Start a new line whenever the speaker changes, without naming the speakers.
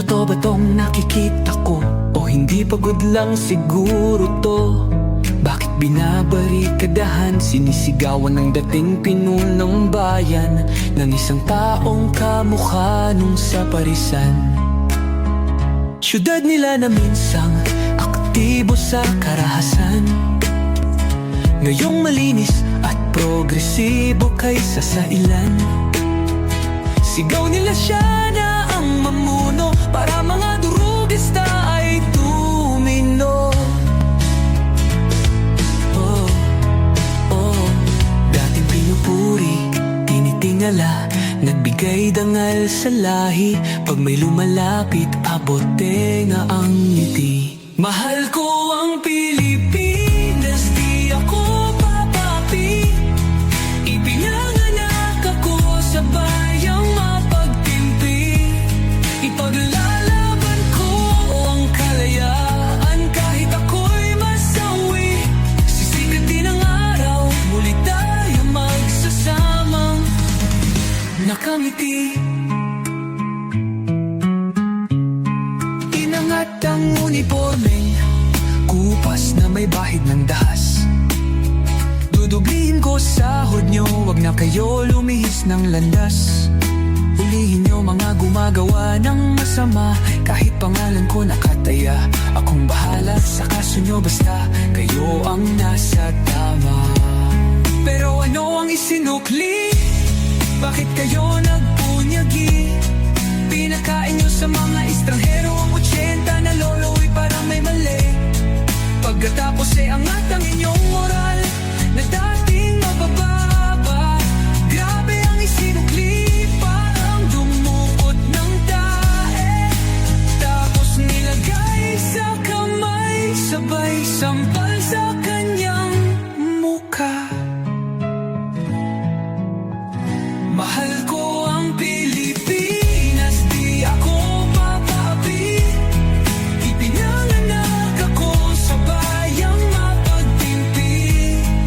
Totoo ba tong nakikita ko? O hindi pagod lang siguro to? Bakit binabarikadahan, sinisigawan ng dating pinunong bayan ng isang taong kamukha nung sa parisan? Syudad nila na minsang aktibo sa karahasan, ngayong malinis at progresibo kaysa sa ilan. Sigaw nila siya na ang mamuno, para mga durugista ay tumino. Dating pinupuri, tinitingala, nagbigay dangal sa lahi. Pag may lumalapit, abot tenga ang ngiti. Mahal ko ang Pilipinas, di ako papapi. Ipinanganak ako sa bayang mapagtimpi. Ipaglalaban ko ang kalayaan kahit ako'y masawi. Sisikat din ang araw, muli tayo magsasamang nakangiti. Inangat ang uniformeng kupas na may bahid ng dahas. Dudublihin ko sahod nyo, wag na kayo lumihis ng landas. Ulihin nyo mga gumagawa ng masama, kahit pangalan ko nakataya. Akong bahala sa kaso nyo, basta kayo ang nasa tama. Pero ano ang isinukli? Bakit kayo nagpunyagi? Pinakain nyo sa mga estranghero ang 80 na lolo'y parang may mali. Pagkatapos ay angat ang inyong moral na dating mababa.